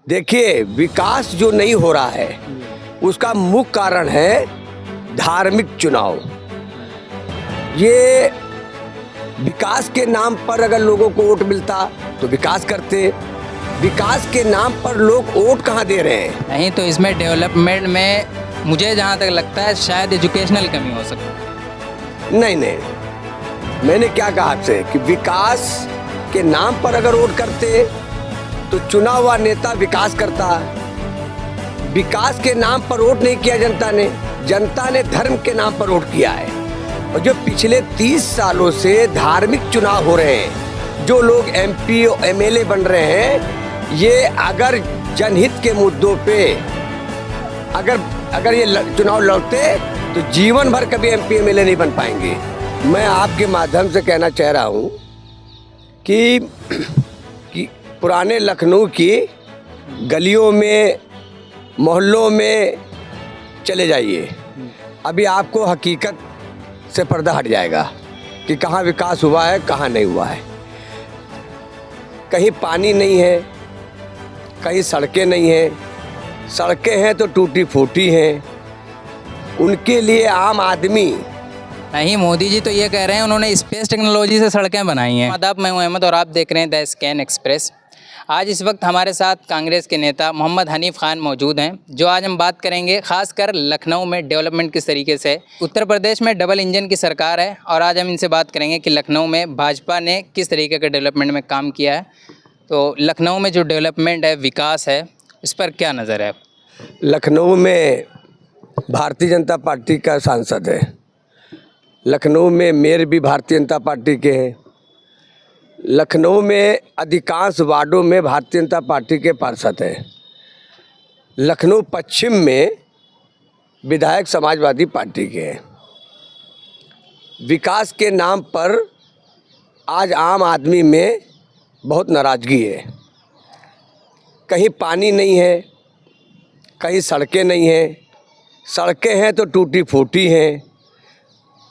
देखिए, विकास जो नहीं हो रहा है उसका मुख्य कारण है धार्मिक चुनाव। ये विकास के नाम पर अगर लोगों को वोट मिलता तो विकास करते। विकास के नाम पर लोग वोट कहाँ दे रहे हैं? नहीं तो इसमें डेवलपमेंट में मुझे जहाँ तक लगता है शायद एजुकेशनल कमी हो सकती है। नहीं, मैंने क्या कहा आपसे कि विकास के नाम पर अगर वोट करते तो चुना हुआ नेता विकास करता। विकास के नाम पर वोट नहीं किया जनता ने धर्म के नाम पर वोट किया है। और जो पिछले 30 सालों से धार्मिक चुनाव हो रहे हैं, जो लोग एमपी और एमएलए बन रहे हैं, ये अगर जनहित के मुद्दों पे अगर ये चुनाव लड़ते तो जीवन भर कभी एमपी एमएलए नहीं बन पाएंगे। मैं आपके माध्यम से कहना चाह रहा हूँ कि पुराने लखनऊ की गलियों में मोहल्लों में चले जाइए, अभी आपको हकीकत से पर्दा हट जाएगा कि कहाँ विकास हुआ है, कहाँ नहीं हुआ है। कहीं पानी नहीं है, कहीं सड़कें नहीं हैं, सड़कें हैं तो टूटी फूटी हैं। उनके लिए आम आदमी नहीं, मोदी जी तो ये कह रहे हैं उन्होंने स्पेस टेक्नोलॉजी से सड़कें बनाई हैं। आदाब, मैं हूं अहमद और आप देख रहे हैं द स्कैन एक्सप्रेस। आज इस वक्त हमारे साथ कांग्रेस के नेता मोहम्मद हनीफ खान मौजूद हैं, जो आज हम बात करेंगे खासकर लखनऊ में डेवलपमेंट किस तरीके से। उत्तर प्रदेश में डबल इंजन की सरकार है और आज हम इनसे बात करेंगे कि लखनऊ में भाजपा ने किस तरीके के डेवलपमेंट में काम किया है। तो लखनऊ में जो डेवलपमेंट है, विकास है, इस पर क्या नज़र है? लखनऊ में भारतीय जनता पार्टी का सांसद है। लखनऊ में मेयर भी भारतीय जनता पार्टी के हैं। लखनऊ में अधिकांश वार्डों में भारतीय जनता पार्टी के पार्षद हैं। लखनऊ पश्चिम में विधायक समाजवादी पार्टी के हैं। विकास के नाम पर आज आम आदमी में बहुत नाराज़गी है। कहीं पानी नहीं है, कहीं सड़कें नहीं हैं, सड़कें हैं तो टूटी फूटी हैं।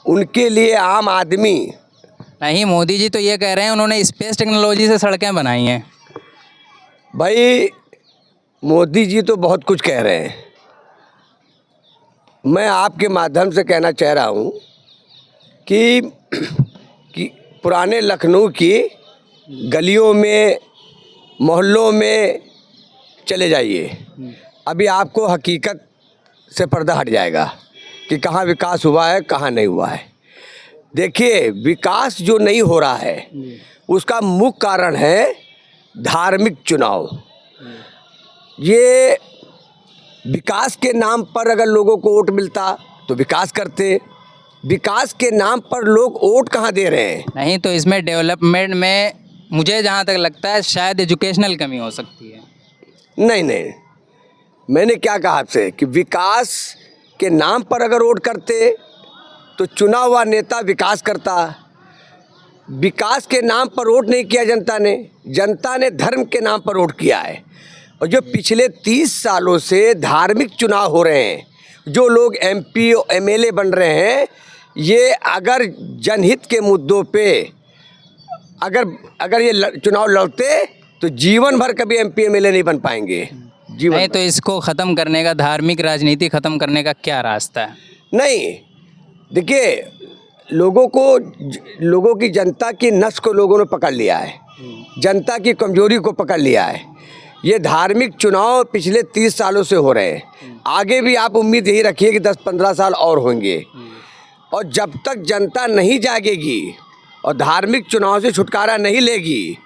उनके लिए आम आदमी नहीं, मोदी जी तो ये कह रहे हैं उन्होंने स्पेस टेक्नोलॉजी से सड़कें बनाई हैं। भाई, मोदी जी तो बहुत कुछ कह रहे हैं। मैं आपके माध्यम से कहना चाह रहा हूँ कि पुराने लखनऊ की गलियों में मोहल्लों में चले जाइए, अभी आपको हकीकत से पर्दा हट जाएगा कि कहाँ विकास हुआ है, कहाँ नहीं हुआ है। देखिए, विकास जो नहीं हो रहा है उसका मुख्य कारण है धार्मिक चुनाव। ये विकास के नाम पर अगर लोगों को वोट मिलता तो विकास करते। विकास के नाम पर लोग वोट कहाँ दे रहे हैं? नहीं तो इसमें डेवलपमेंट में मुझे जहाँ तक लगता है शायद एजुकेशनल कमी हो सकती है। नहीं, मैंने क्या कहा आपसे कि विकास के नाम पर अगर वोट करते तो चुना हुआ नेता विकास करता। विकास के नाम पर वोट नहीं किया जनता ने धर्म के नाम पर वोट किया है। और जो पिछले 30 सालों से धार्मिक चुनाव हो रहे हैं, जो लोग एमपी और एमएलए बन रहे हैं, ये अगर जनहित के मुद्दों पे अगर ये चुनाव लड़ते तो जीवन भर कभी एमपी एमएलए नहीं बन पाएंगे। नहीं तो इसको ख़त्म करने का, धार्मिक राजनीति ख़त्म करने का क्या रास्ता है? नहीं, देखिए, लोगों की जनता की नस को लोगों ने पकड़ लिया है, जनता की कमजोरी को पकड़ लिया है। ये धार्मिक चुनाव पिछले 30 सालों से हो रहे हैं, आगे भी आप उम्मीद यही रखिए कि 10-15 साल और होंगे। और जब तक जनता नहीं जागेगी और धार्मिक चुनाव से छुटकारा नहीं लेगी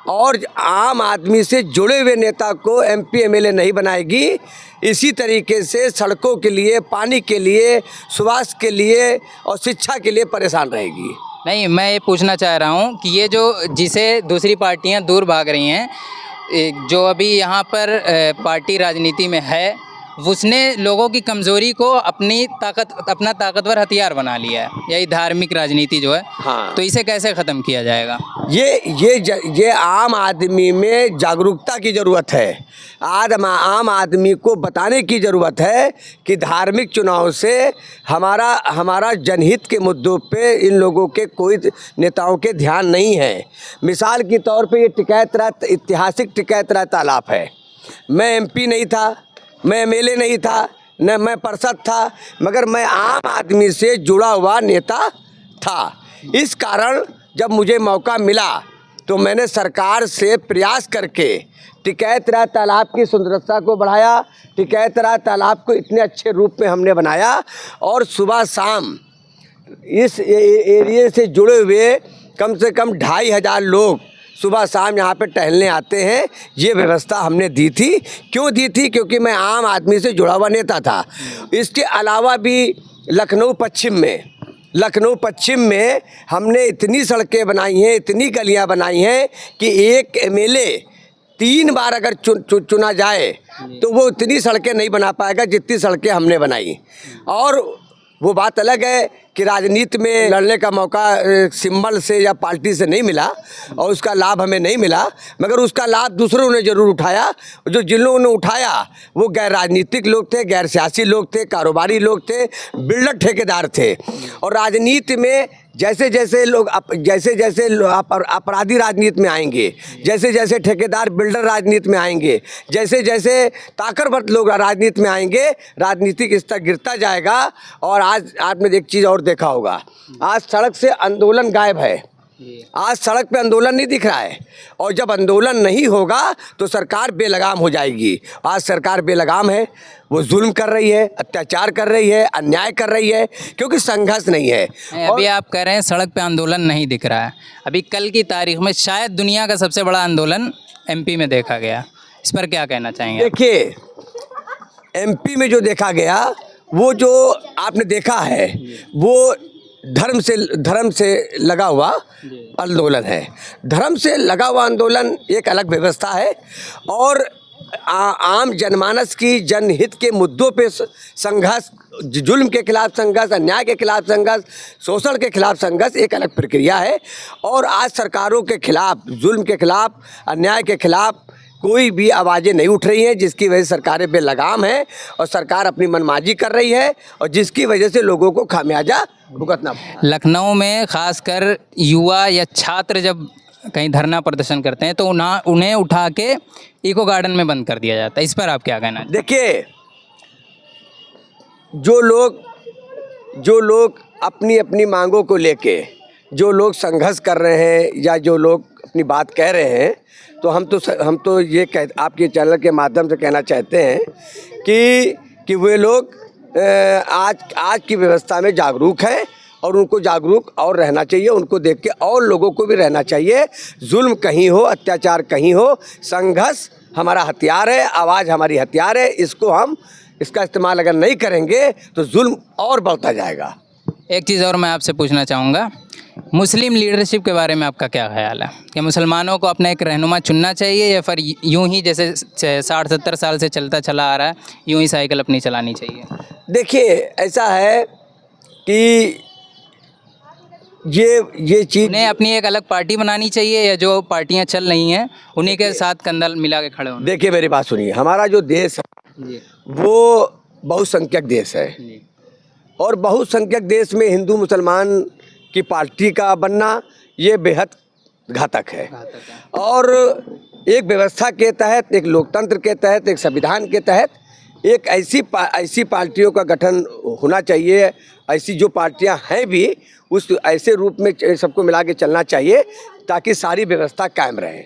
और आम आदमी से जुड़े हुए नेता को एमपी एमएलए नहीं बनाएगी, इसी तरीके से सड़कों के लिए, पानी के लिए, स्वास्थ्य के लिए और शिक्षा के लिए परेशान रहेगी। नहीं, मैं ये पूछना चाह रहा हूँ कि ये जिसे दूसरी पार्टियाँ दूर भाग रही हैं, जो अभी यहाँ पर पार्टी राजनीति में है, उसने लोगों की कमज़ोरी को अपना ताकतवर हथियार बना लिया है, यही धार्मिक राजनीति जो है। हाँ, तो इसे कैसे ख़त्म किया जाएगा? ये आम आदमी में जागरूकता की ज़रूरत है। आज आम आदमी को बताने की ज़रूरत है कि धार्मिक चुनाव से हमारा जनहित के मुद्दों पे इन लोगों के कोई नेताओं के ध्यान नहीं है। मिसाल के तौर पे ये टिकैत रात ऐतिहासिक टिकैत रात तालाब है। मैं एमपी नहीं था, मैं एमएलए नहीं था, न मैं पार्षद था, मगर मैं आम आदमी से जुड़ा हुआ नेता था। इस कारण जब मुझे मौका मिला तो मैंने सरकार से प्रयास करके टिकैतरा तालाब की सुंदरता को बढ़ाया, टिकैतरा तालाब को इतने अच्छे रूप में हमने बनाया और सुबह शाम इस एरिए से जुड़े हुए कम से कम 2500 लोग सुबह शाम यहाँ पे टहलने आते हैं। ये व्यवस्था हमने दी थी। क्यों दी थी? क्योंकि मैं आम आदमी से जुड़ा हुआ नेता था। इसके अलावा भी लखनऊ पश्चिम में हमने इतनी सड़कें बनाई हैं, इतनी गलियां बनाई हैं कि एक एमएलए 3 बार अगर चुना जाए तो वो इतनी सड़कें नहीं बना पाएगा जितनी सड़कें हमने बनाई। और वो बात अलग है कि राजनीति में लड़ने का मौका सिंबल से या पार्टी से नहीं मिला और उसका लाभ हमें नहीं मिला, मगर उसका लाभ दूसरों ने ज़रूर उठाया। जिन लोगों ने उठाया वो गैर राजनीतिक लोग थे, गैर सियासी लोग थे, कारोबारी लोग थे, बिल्डर ठेकेदार थे। और राजनीति में जैसे जैसे लोग अपराधी राजनीति में आएंगे, जैसे जैसे ठेकेदार बिल्डर राजनीति में आएंगे, जैसे जैसे ताकतवर लोग राजनीति में आएंगे, राजनीतिक स्तर गिरता जाएगा। और आज आपने एक चीज़ और देखा होगा, आज सड़क से आंदोलन गायब है। आज सड़क पे आंदोलन नहीं दिख रहा है। और जब आंदोलन नहीं होगा तो सरकार बेलगाम हो जाएगी। आज सरकार बेलगाम है, वो जुल्म कर रही है, अत्याचार कर रही है, अन्याय कर रही है, क्योंकि संघर्ष नहीं है। अभी आप कह रहे हैं सड़क पे आंदोलन नहीं दिख रहा है। अभी कल की तारीख में शायद दुनिया का सबसे बड़ा आंदोलन एमपी में देखा गया। इस पर क्या कहना चाहेंगे? देखिए, एमपी में जो देखा गया, वो जो आपने देखा है, वो धर्म से लगा हुआ आंदोलन है। धर्म से लगा हुआ आंदोलन एक अलग व्यवस्था है। और आम जनमानस की जनहित के मुद्दों पे संघर्ष, जुल्म के खिलाफ संघर्ष, अन्याय के खिलाफ संघर्ष, शोषण के खिलाफ संघर्ष एक अलग प्रक्रिया है। और आज सरकारों के खिलाफ, जुल्म के खिलाफ, अन्याय के खिलाफ कोई भी आवाज़ें नहीं उठ रही हैं, जिसकी वजह से सरकारें बेलगाम हैं और सरकार अपनी मनमाजी कर रही है और जिसकी वजह से लोगों को खामियाजा भुगतना। लखनऊ में खासकर युवा या छात्र जब कहीं धरना प्रदर्शन करते हैं तो उन्हें उठा के इको गार्डन में बंद कर दिया जाता है। इस पर आप क्या कहना है? देखिए, जो लोग अपनी अपनी मांगों को लेके जो लोग संघर्ष कर रहे हैं या जो लोग अपनी बात कह रहे हैं, तो हम तो ये आपके चैनल के माध्यम से कहना चाहते हैं कि वे लोग आज की व्यवस्था में जागरूक हैं और उनको जागरूक और रहना चाहिए। उनको देख के और लोगों को भी रहना चाहिए। जुल्म कहीं हो, अत्याचार कहीं हो, संघर्ष हमारा हथियार है, आवाज़ हमारी हथियार है। इसका इस्तेमाल अगर नहीं करेंगे तो जुल्म और बढ़ता जाएगा। एक चीज़ और मैं आपसे पूछना चाहूँगा, मुस्लिम लीडरशिप के बारे में आपका क्या ख्याल है? कि मुसलमानों को अपना एक रहनुमा चुनना चाहिए या फिर यूं ही जैसे 60-70 साल से चलता चला आ रहा है यूं ही साइकिल अपनी चलानी चाहिए? देखिए, ऐसा है कि ये चीज़ उन्हें अपनी एक अलग पार्टी बनानी चाहिए या जो पार्टियां चल रही हैं उन्हीं के साथ कंधा मिला के खड़े होना? देखिए, मेरी बात सुनिए। हमारा जो देश है वो बहुसंख्यक देश है और बहुसंख्यक देश में हिंदू मुसलमान की पार्टी का बनना ये बेहद घातक है। और एक व्यवस्था के तहत, एक लोकतंत्र के तहत, एक संविधान के तहत एक ऐसी पार्टियों का गठन होना चाहिए। ऐसी जो पार्टियां हैं भी उस ऐसे रूप में सबको मिला के चलना चाहिए ताकि सारी व्यवस्था कायम रहे।